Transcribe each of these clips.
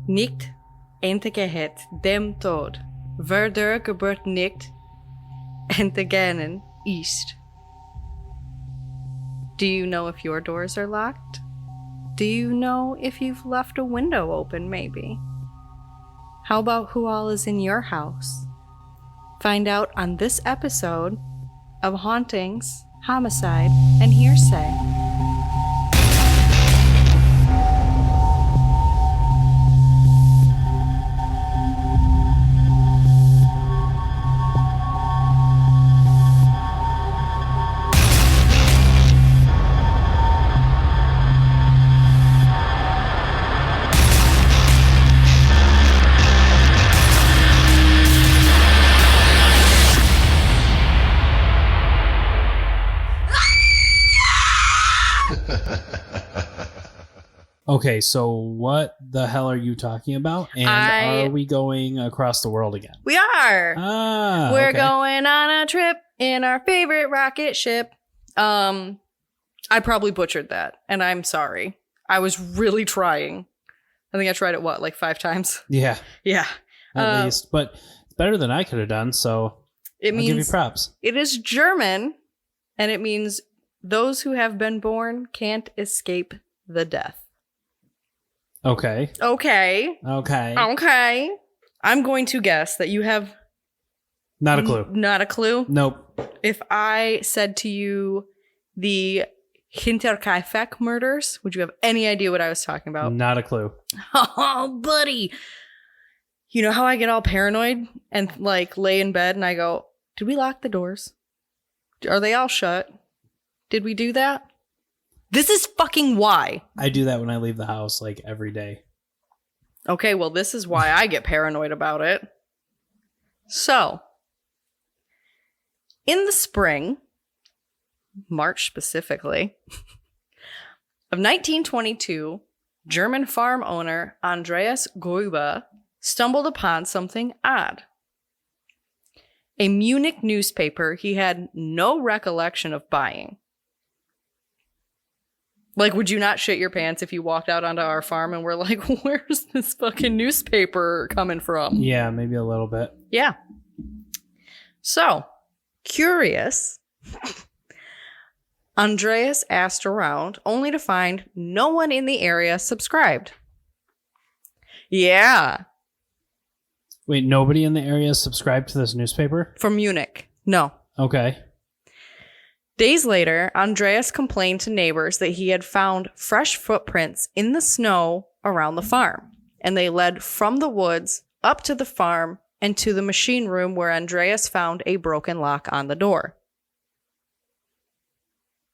Nicht entgehet dem Tod, verder geburt nicht entgehen ist. Do you know if your doors are locked? Do you know if you've left a window open, maybe? How about who all is in your house? Find out on this episode of Hauntings, Homicide, and Hearsay. Okay, so what the hell are you talking about? And are we going across the world again? We are. We're okay. going on a trip in our favorite rocket ship. I probably butchered that, and I'm sorry. I was really trying. I think I tried it, like 5 times? Yeah. Yeah. At least. But it's better than I could have done, so I'll give you props. It is German, and it means those who have been born can't escape the death. Okay. I'm going to guess that you have... Not a clue. Not a clue? Nope. If I said to you the Hinter Kaifeck Murders, would you have any idea what I was talking about? Not a clue. Oh, buddy. You know how I get all paranoid and lay in bed and I go, did we lock the doors? Are they all shut? Did we do that? This is fucking why. I do that when I leave the house every day. Okay, well, this is why I get paranoid about it. So, in the spring, March specifically, of 1922, German farm owner Andreas Gruber stumbled upon something odd. A Munich newspaper he had no recollection of buying. Would you not shit your pants if you walked out onto our farm and were like, where's this fucking newspaper coming from? Yeah, maybe a little bit. Yeah. So, curious, Andreas asked around only to find no one in the area subscribed. Yeah. Wait, nobody in the area subscribed to this newspaper? From Munich. No. Okay. Days later, Andreas complained to neighbors that he had found fresh footprints in the snow around the farm, and they led from the woods up to the farm and to the machine room where Andreas found a broken lock on the door.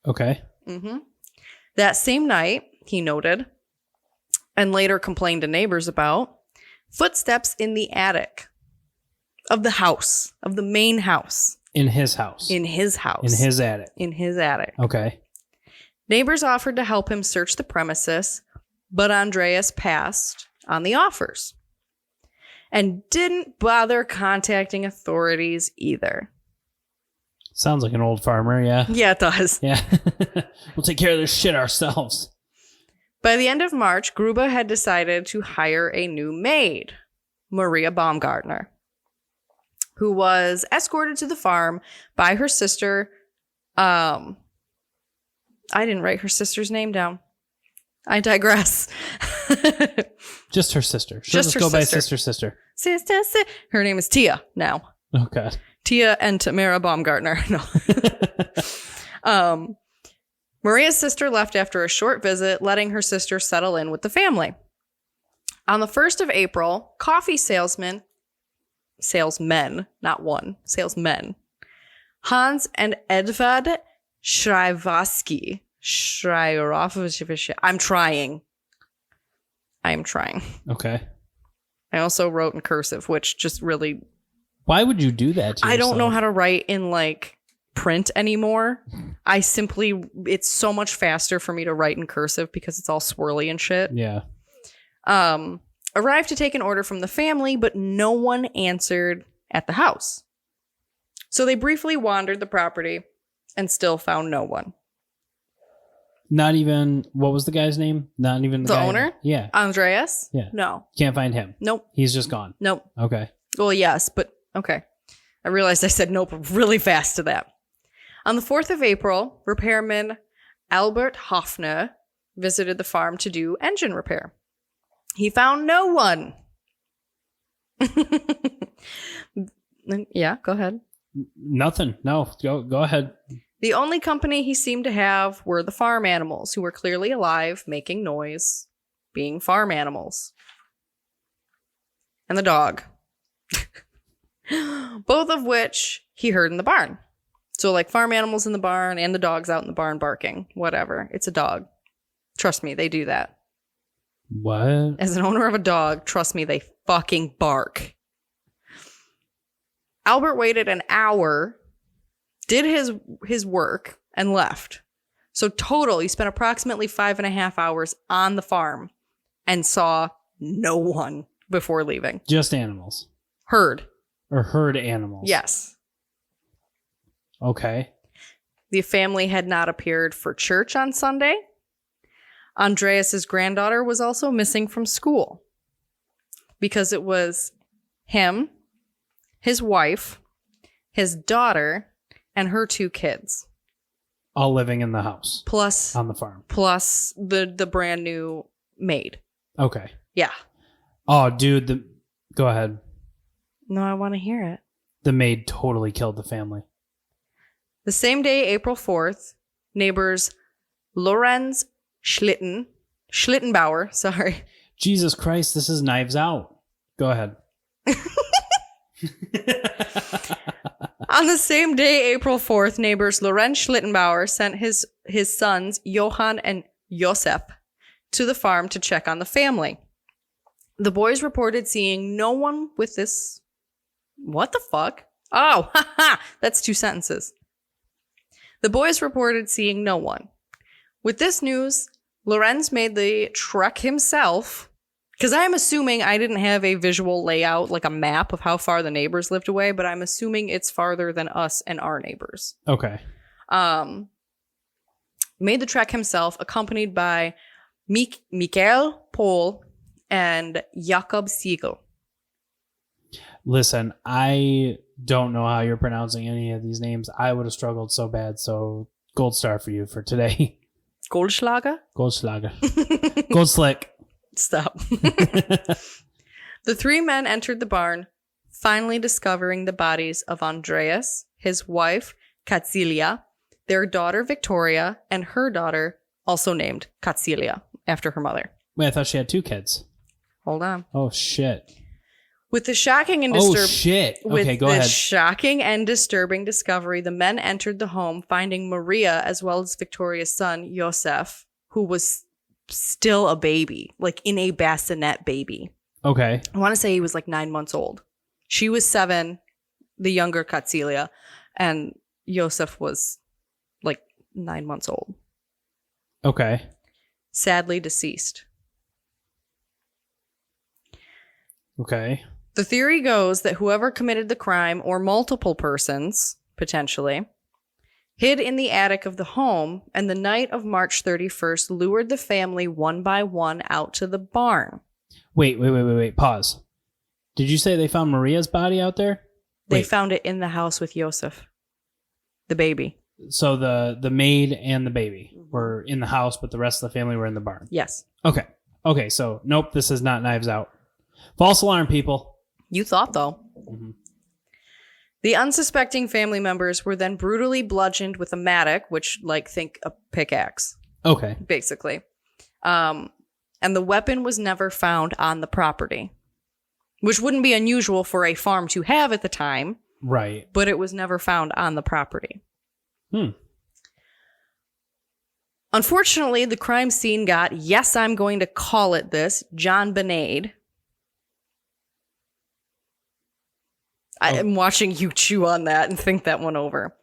Okay. Mm-hmm. That same night, he noted, and later complained to neighbors about, footsteps in the attic of the house, of the main house. In his house. In his house. In his attic. In his attic. Okay. Neighbors offered to help him search the premises, but Andreas passed on the offers and didn't bother contacting authorities either. Sounds like an old farmer, yeah. Yeah, it does. Yeah. We'll take care of this shit ourselves. By the end of March, Gruber had decided to hire a new maid, Maria Baumgartner, who was escorted to the farm by her sister. I didn't write her sister's name down. I digress. Just her sister. She'll just go by sister. Sister. Her name is Tia now. Oh, God. Tia and Tamara Baumgartner. No. Maria's sister left after a short visit, letting her sister settle in with the family. On the 1st of April, coffee salesmen, not one, salesmen, Hans and Edvard Schreivaski. I'm trying. Okay. I also wrote in cursive, which just really... Why would you do that to yourself? I don't know how to write in print anymore. It's so much faster for me to write in cursive because it's all swirly and shit. Yeah. Arrived to take an order from the family, but no one answered at the house. So they briefly wandered the property and still found no one. Not even, what was the guy's name? Not even the owner? Yeah. Andreas? Yeah. No. Can't find him. Nope. He's just gone. Nope. Okay. Well, yes, but okay. I realized I said nope really fast to that. On the 4th of April, repairman Albert Hoffner visited the farm to do engine repair. He found no one. Yeah, go ahead. Nothing. No, go ahead. The only company he seemed to have were the farm animals, who were clearly alive, making noise, being farm animals. And the dog. Both of which he heard in the barn. So like farm animals in the barn and the dogs out in the barn barking. Whatever. It's a dog. Trust me, they do that. What? As an owner of a dog, trust me, they fucking bark. Albert waited an hour, did his work, and left. So total, he spent approximately 5.5 hours on the farm and saw no one before leaving. Just animals. Herd. Or herd animals. Yes. Okay. The family had not appeared for church on Sunday. Andreas's granddaughter was also missing from school because it was him, his wife, his daughter, and her 2 kids. All living in the house. Plus on the farm. Plus the brand new maid. Okay. Yeah. Oh, dude, go ahead. No, I want to hear it. The maid totally killed the family. The same day, April 4th, neighbors Lorenz Schlittenbauer, sorry. Jesus Christ, this is Knives Out. Go ahead. On the same day, April 4th, neighbors Lorenz Schlittenbauer sent his sons, Johann and Josef, to the farm to check on the family. The boys reported seeing no one with this... What the fuck? Oh, haha, that's 2 sentences. The boys reported seeing no one. With this news, Lorenz made the trek himself, because I'm assuming I didn't have a visual layout, like a map of how far the neighbors lived away, but I'm assuming it's farther than us and our neighbors. Okay. Made the trek himself, accompanied by Michael Pohl and Jakob Siegel. Listen, I don't know how you're pronouncing any of these names. I would have struggled so bad, so gold star for you for today. Goldschlager? Goldschlager. Gold slick. Stop. The 3 men entered the barn, finally discovering the bodies of Andreas, his wife, Katsilia, their daughter, Victoria, and her daughter, also named Katsilia, after her mother. Wait, I thought she had 2 kids. Hold on. Oh, shit. With the shocking and Oh, shit. Okay, go ahead. Shocking and disturbing discovery, the men entered the home, finding Maria as well as Victoria's son, Josef, who was still a baby, like in a bassinet baby. Okay. I want to say he was like 9 months old. She was 7, the younger Katsilia, and Josef was like 9 months old. Okay. Sadly deceased. Okay. The theory goes that whoever committed the crime, or multiple persons, potentially, hid in the attic of the home, and the night of March 31st lured the family one by one out to the barn. Wait. Pause. Did you say they found Maria's body out there? They found it in the house with Josef, the baby. So the maid and the baby were in the house, but the rest of the family were in the barn. Yes. Okay, so nope, this is not Knives Out. False alarm, people. You thought, though. Mm-hmm. The unsuspecting family members were then brutally bludgeoned with a mattock, which, like, think a pickaxe. Okay. Basically. And the weapon was never found on the property, which wouldn't be unusual for a farm to have at the time. Right. But it was never found on the property. Unfortunately, the crime scene got, yes, I'm going to call it this, John Benet. I am watching you chew on that and think that one over.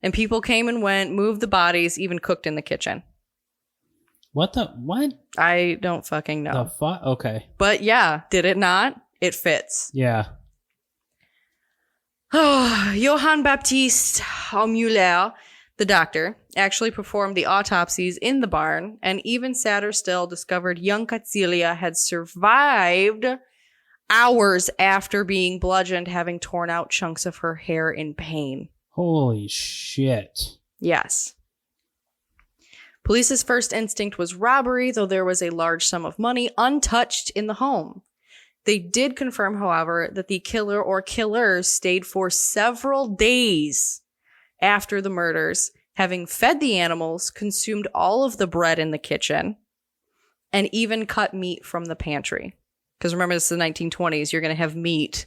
And people came and went, moved the bodies, even cooked in the kitchen. What? I don't fucking know. The fuck? Okay. But yeah, did it not? It fits. Yeah. Johann Baptiste Müller The doctor actually performed the autopsies in the barn, and even sadder still, discovered young Katsilia had survived hours after being bludgeoned, having torn out chunks of her hair in pain. Holy shit. Yes. Police's first instinct was robbery, though there was a large sum of money untouched in the home. They did confirm, however, that the killer or killers stayed for several days after the murders, having fed the animals, consumed all of the bread in the kitchen, and even cut meat from the pantry. Because remember, this is the 1920s. You're going to have meat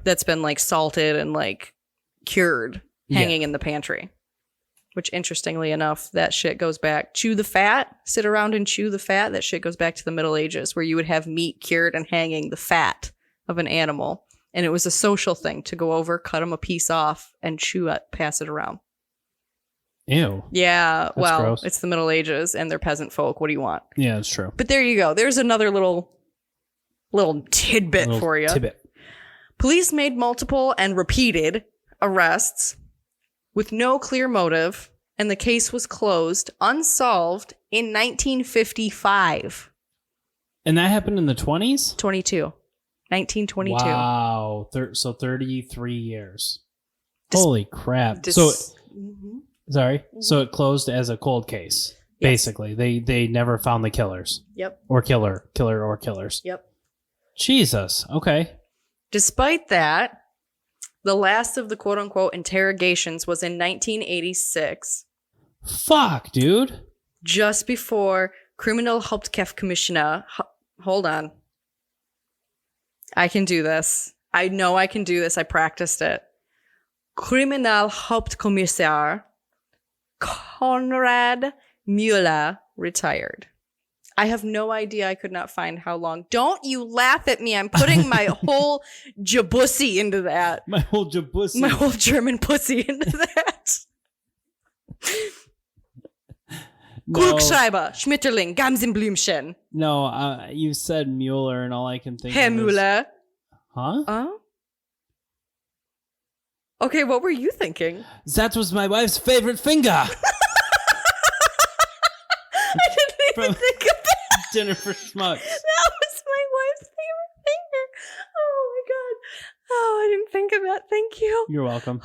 that's been like salted and like cured hanging in the pantry. Which, interestingly enough, that shit goes back. Chew the fat, sit around and chew the fat. That shit goes back to the Middle Ages, where you would have meat cured and hanging the fat of an animal. And it was a social thing to go over, cut them a piece off, and chew it, pass it around. Ew. Yeah, That's well, gross. It's the Middle Ages, and they're peasant folk. What do you want? Yeah, that's true. But there you go. There's another little tidbit for you. Police made multiple and repeated arrests with no clear motive, and the case was closed, unsolved, in 1955. And that happened in the 20s? 1922. Wow. So 33 years. Holy crap. So it closed as a cold case. Yes. Basically, they never found the killers. Yep. Or killer or killers. Yep. Jesus. Okay. Despite that, the last of the quote-unquote interrogations was in 1986. Fuck, dude. Just before Kriminalhauptchefkommissioner... Hold on. I can do this. I know I can do this. I practiced it. Kriminalhauptkommissar Konrad Müller retired. I have no idea. I could not find how long. Don't you laugh at me. I'm putting my whole jabussy into that. My whole jabussy. My whole German pussy into that. Klugschreiber, Schmetterling, Gamsenblümchen. No, you said Mueller, and all I can think Herr of Müller. Huh? Okay, what were you thinking? That was my wife's favorite finger. I didn't even think of that. Dinner for Schmucks. That was my wife's favorite finger. Oh my god. Oh, I didn't think of that. Thank you. You're welcome.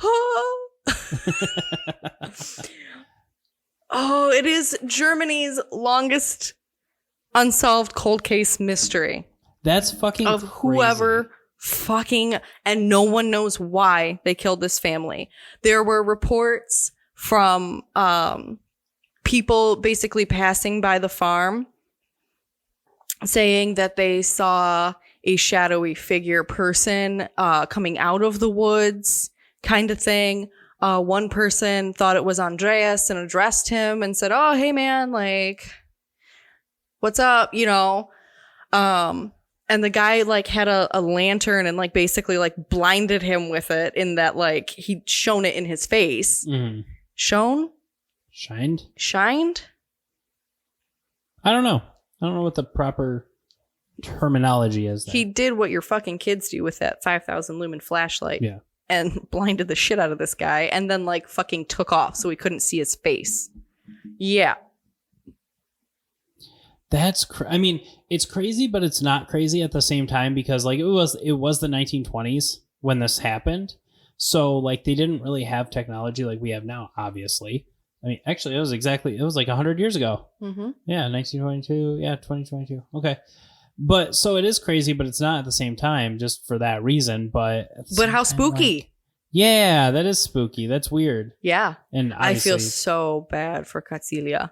Oh, it is Germany's longest unsolved cold case mystery. That's fucking of whoever fucking, and no one knows why they killed this family. There were reports from people basically passing by the farm saying that they saw a shadowy figure person coming out of the woods kind of thing. One person thought it was Andreas and addressed him and said, "Oh, hey man, like, what's up?" You know, and the guy like had a lantern and like basically like blinded him with it in that like he'd shown it in his face. Mm-hmm. Shined? I don't know. I don't know what the proper terminology is there. He did what your fucking kids do with that 5,000 lumen flashlight. Yeah. And blinded the shit out of this guy and then like fucking took off so we couldn't see his face. Yeah. I mean, it's crazy, but it's not crazy at the same time because like it was the 1920s when this happened. So like they didn't really have technology like we have now, obviously. I mean, actually it was like 100 years ago. Mm-hmm. Yeah, 1922. Yeah, 2022. Okay. But so it is crazy, but it's not at the same time just for that reason. But how spooky. Like, yeah, that is spooky. That's weird. Yeah. And I feel so bad for Katsilia.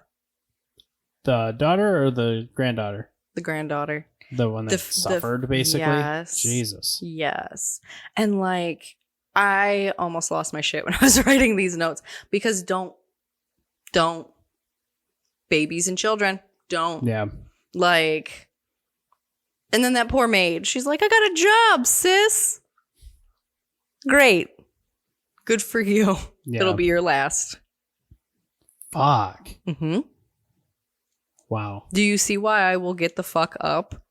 The daughter or the granddaughter? The granddaughter. The one that suffered, basically? Yes. Jesus. Yes. And like, I almost lost my shit when I was writing these notes because don't. Babies and children. Don't. Yeah. Like, and then that poor maid, she's like, "I got a job, sis." Great. Good for you. Yeah. It'll be your last. Fuck. Mm-hmm. Wow. Do you see why I will get the fuck up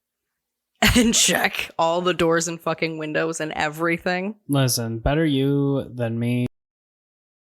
and check all the doors and fucking windows and everything? Listen, better you than me.